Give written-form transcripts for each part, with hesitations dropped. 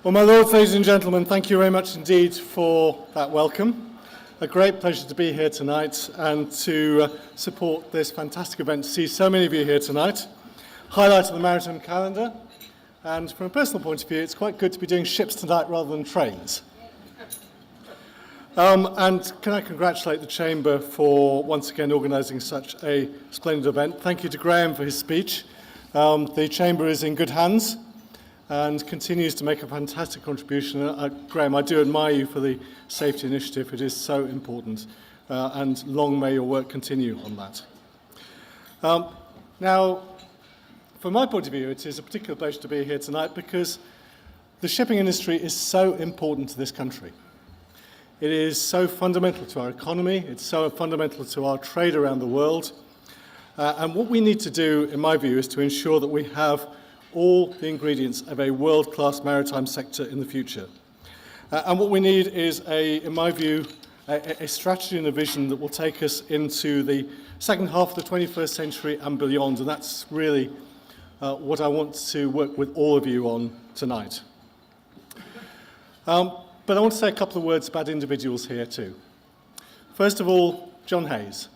Well, my lords, ladies and gentlemen, thank you very much indeed for that welcome. A great pleasure to be here tonight and to support this fantastic event, to see so many of you here tonight. Highlight of the Maritime calendar, and from a personal point of view, it's quite good to be doing ships tonight rather than trains. And can I congratulate the Chamber for once again organising such a splendid event. Thank you to Graham for his speech. The Chamber is in good hands and continues to make a fantastic contribution. Graham, I do admire you for the safety initiative. It is so important, and long may your work continue on that. Now, from my point of view, it is a particular pleasure to be here tonight because the shipping industry is so important to this country. It is so fundamental to our economy, it's so fundamental to our trade around the world, and what we need to do, in my view, is to ensure that we have all the ingredients of a world-class maritime sector in the future. And what we need is, in my view, a strategy and a vision that will take us into the second half of the 21st century and beyond, and that's really what I want to work with all of you on tonight. But I want to say a couple of words about individuals here too. First of all, John Hayes,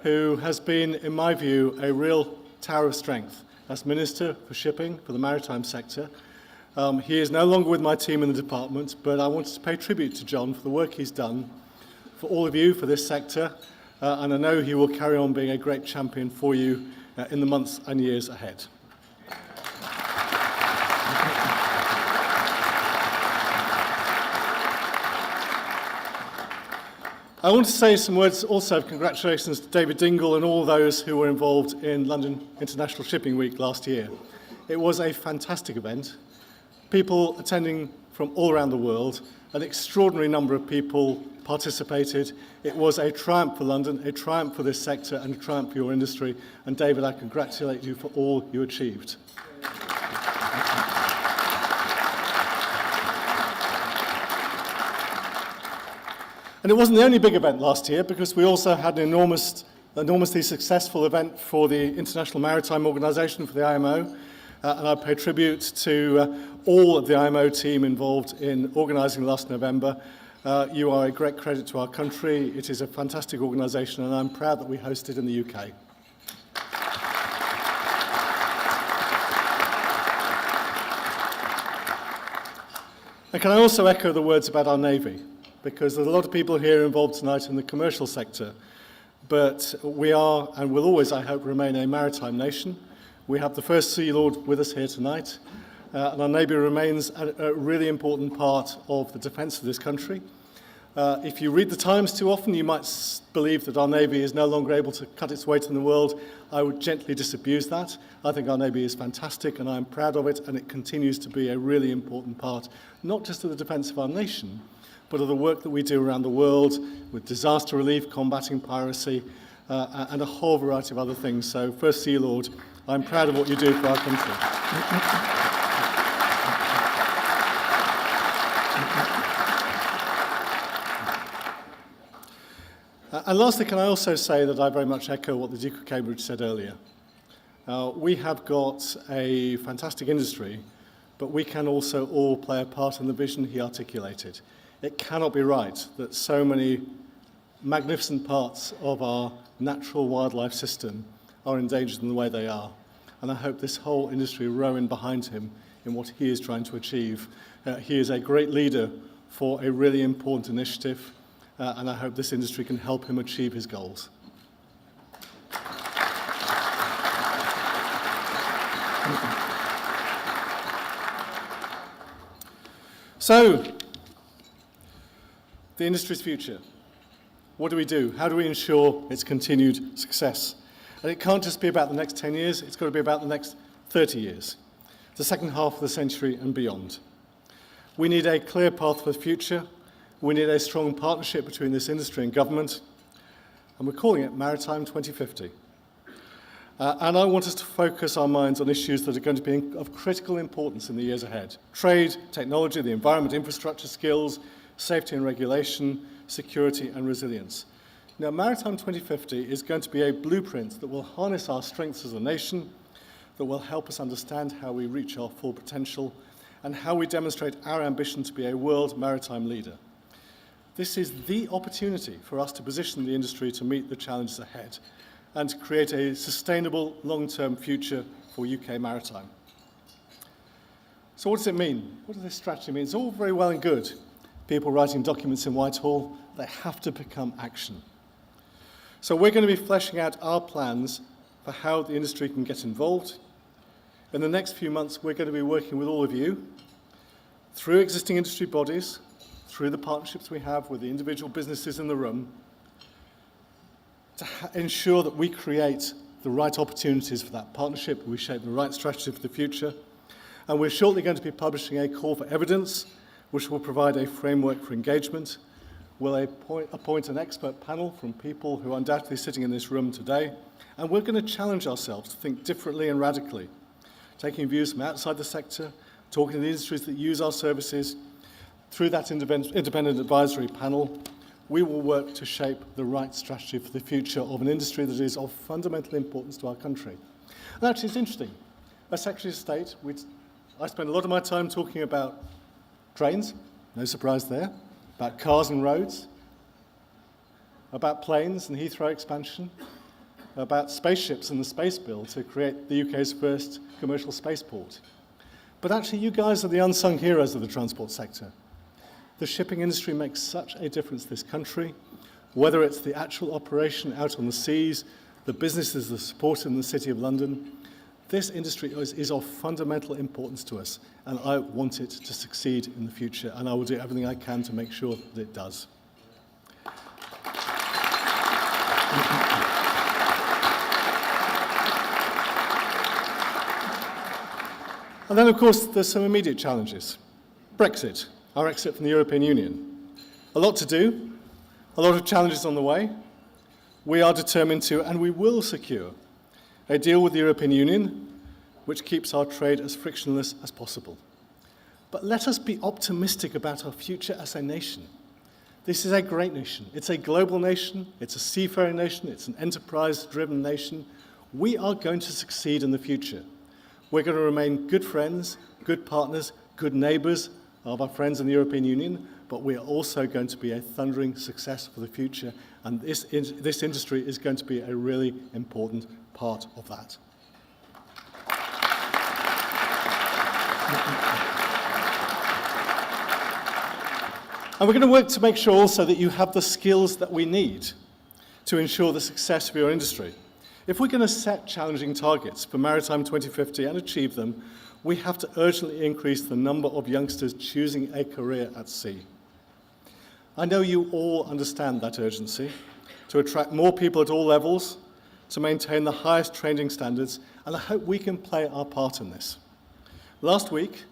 who has been, in my view, a real tower of strength as Minister for Shipping for the maritime sector. He is no longer with my team in the department, but I wanted to pay tribute to John for the work he's done for all of you, for this sector, and I know he will carry on being a great champion for you in the months and years ahead. I want to say some words also of congratulations to David Dingle and all those who were involved in London International Shipping Week last year. It was a fantastic event. People attending from all around the world, an extraordinary number of people participated. It was a triumph for London, a triumph for this sector, and a triumph for your industry. And David, I congratulate you for all you achieved. And it wasn't the only big event last year, because we also had an enormously successful event for the International Maritime Organization, for the IMO. And I pay tribute to all of the IMO team involved in organizing last November. You are a great credit to our country. It is a fantastic organization, and I'm proud that we host it in the UK. And can I also echo the words about our Navy? Because there's a lot of people here involved tonight in the commercial sector, but we are, and will always, I hope, remain a maritime nation. We have the First Sea Lord with us here tonight, and our Navy remains a really important part of the defence of this country. If you read the Times too often, you might believe that our Navy is no longer able to cut its weight in the world. I would gently disabuse that. I think our Navy is fantastic, and I'm proud of it, and it continues to be a really important part, not just of the defence of our nation, but of the work that we do around the world with disaster relief, combating piracy, and a whole variety of other things. So, First Sea Lord, I'm proud of what you do for our country. And lastly, can I also say that I very much echo what the Duke of Cambridge said earlier. We have got a fantastic industry, but we can also all play a part in the vision he articulated. It cannot be right that so many magnificent parts of our natural wildlife system are endangered in the way they are. And I hope this whole industry will row in behind him in what he is trying to achieve. He is a great leader for a really important initiative, and I hope this industry can help him achieve his goals. So, the industry's future. What do we do? How do we ensure its continued success? And it can't just be about the next 10 years, it's got to be about the next 30 years, the second half of the century and beyond. We need a clear path for the future. We need a strong partnership between this industry and government, and we're calling it Maritime 2050. And I want us to focus our minds on issues that are going to be of critical importance in the years ahead. Trade, technology, the environment, infrastructure, skills, safety and regulation, security and resilience. Now, Maritime 2050 is going to be a blueprint that will harness our strengths as a nation, that will help us understand how we reach our full potential, and how we demonstrate our ambition to be a world maritime leader. This is the opportunity for us to position the industry to meet the challenges ahead and to create a sustainable long-term future for UK maritime. So what does it mean? What does this strategy mean? It's all very well and good. People writing documents in Whitehall, they have to become action. So we're going to be fleshing out our plans for how the industry can get involved. In the next few months, we're going to be working with all of you through existing industry bodies, through the partnerships we have with the individual businesses in the room, to ensure that we create the right opportunities for that partnership, we shape the right strategy for the future. And we're shortly going to be publishing a call for evidence, which will provide a framework for engagement. We'll appoint an expert panel from people who are undoubtedly sitting in this room today, and we're going to challenge ourselves to think differently and radically, taking views from outside the sector, talking to the industries that use our services. Through that independent advisory panel, we will work to shape the right strategy for the future of an industry that is of fundamental importance to our country. And actually, it's interesting. As Secretary of State, I spend a lot of my time talking about trains, no surprise there, about cars and roads, about planes and Heathrow expansion, about spaceships and the space bill to create the UK's first commercial spaceport. But actually, you guys are the unsung heroes of the transport sector. The shipping industry makes such a difference to this country, whether it's the actual operation out on the seas, the businesses that support it in the City of London. This industry is of fundamental importance to us, and I want it to succeed in the future, and I will do everything I can to make sure that it does. And then, of course, there's some immediate challenges. Brexit, our exit from the European Union. A lot to do, a lot of challenges on the way. We are determined to, and we will secure, a deal with the European Union which keeps our trade as frictionless as possible. But let us be optimistic about our future as a nation. This is a great nation. It's a global nation. It's a seafaring nation. It's an enterprise-driven nation. We are going to succeed in the future. We're going to remain good friends, good partners, good neighbours of our friends in the European Union, but we are also going to be a thundering success for the future, and this industry is going to be a really important part of that. And we're going to work to make sure also that you have the skills that we need to ensure the success of your industry. If we're going to set challenging targets for Maritime 2050 and achieve them, we have to urgently increase the number of youngsters choosing a career at sea. I know you all understand that urgency, to attract more people at all levels, to maintain the highest training standards, and I hope we can play our part in this. Last week,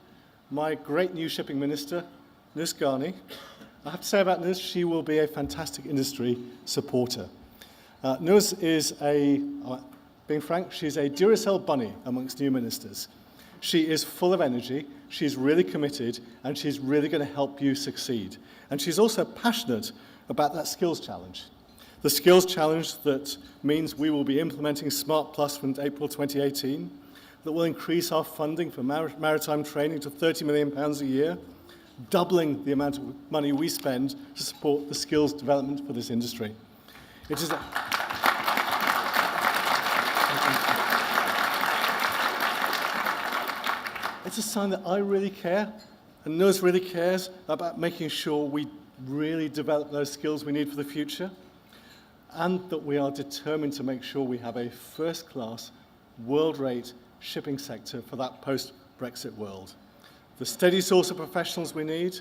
my great new shipping minister, Nis Ghani, I have to say about Nis, she will be a fantastic industry supporter. Nis is being frank, she's a Duracell bunny amongst new ministers. She is full of energy, she's really committed, and she's really going to help you succeed. And she's also passionate about that skills challenge. The skills challenge that means we will be implementing Smart Plus from April 2018, that will increase our funding for maritime training to £30 million a year, doubling the amount of money we spend to support the skills development for this industry. It is It's a sign that I really care, and Nuz really cares about making sure we really develop those skills we need for the future, and that we are determined to make sure we have a first-class, world-rate shipping sector for that post-Brexit world. The steady source of professionals we need,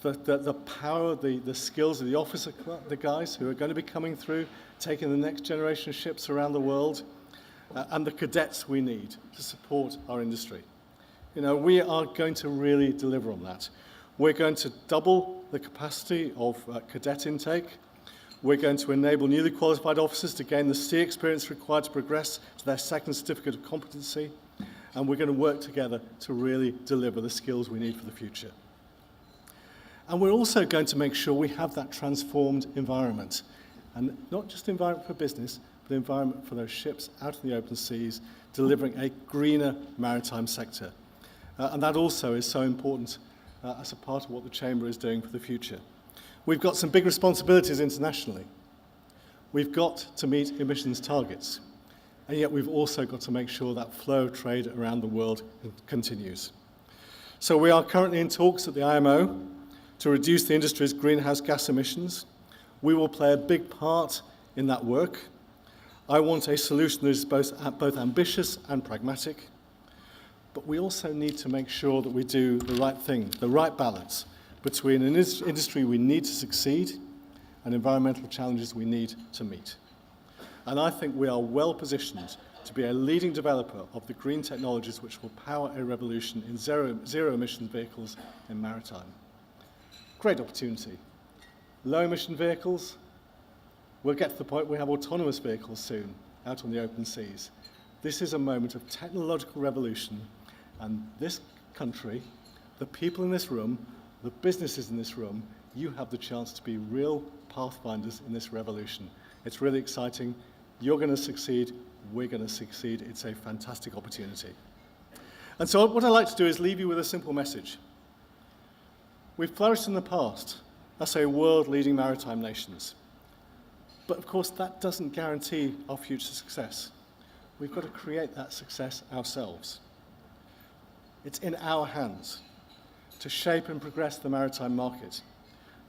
the power, the skills of the guys who are going to be coming through, taking the next generation of ships around the world, and the cadets we need to support our industry. You know, we are going to really deliver on that. We're going to double the capacity of cadet intake. We're going to enable newly qualified officers to gain the sea experience required to progress to their second certificate of competency. And we're going to work together to really deliver the skills we need for the future. And we're also going to make sure we have that transformed environment. And not just environment for business, but environment for those ships out in the open seas, delivering a greener maritime sector. And that also is so important as a part of what the Chamber is doing for the future. We've got some big responsibilities internationally. We've got to meet emissions targets, and yet we've also got to make sure that flow of trade around the world continues. So we are currently in talks at the IMO to reduce the industry's greenhouse gas emissions. We will play a big part in that work. I want a solution that is both ambitious and pragmatic, but we also need to make sure that we do the right thing, the right balance between an industry we need to succeed and environmental challenges we need to meet. And I think we are well positioned to be a leading developer of the green technologies which will power a revolution in zero-emission vehicles in maritime. Great opportunity. Low-emission vehicles, we'll get to the point we have autonomous vehicles soon out on the open seas. This is a moment of technological revolution, and this country, the people in this room, the businesses in this room, you have the chance to be real pathfinders in this revolution. It's really exciting. You're going to succeed. We're going to succeed. It's a fantastic opportunity. And so what I'd like to do is leave you with a simple message. We've flourished in the past as a world-leading maritime nations. But of course, that doesn't guarantee our future success. We've got to create that success ourselves. It's in our hands to shape and progress the maritime market,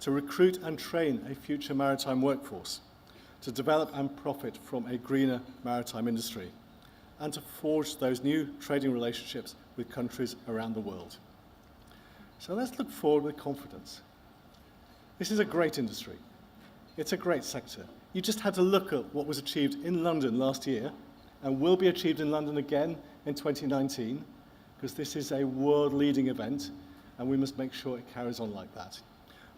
to recruit and train a future maritime workforce, to develop and profit from a greener maritime industry, and to forge those new trading relationships with countries around the world. So let's look forward with confidence. This is a great industry. It's a great sector. You just had to look at what was achieved in London last year and will be achieved in London again in 2019, because this is a world-leading event and we must make sure it carries on like that.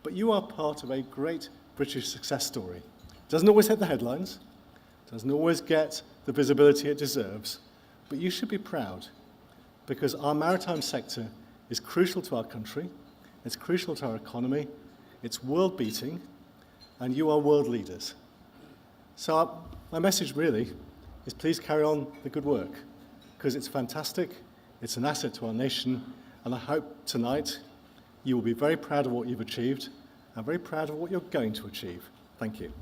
But you are part of a great British success story. Doesn't always hit the headlines, doesn't always get the visibility it deserves, but you should be proud, because our maritime sector is crucial to our country, it's crucial to our economy, it's world-beating, and you are world leaders. So my message really is please carry on the good work, because it's fantastic, it's an asset to our nation, and I hope tonight you will be very proud of what you've achieved and very proud of what you're going to achieve. Thank you.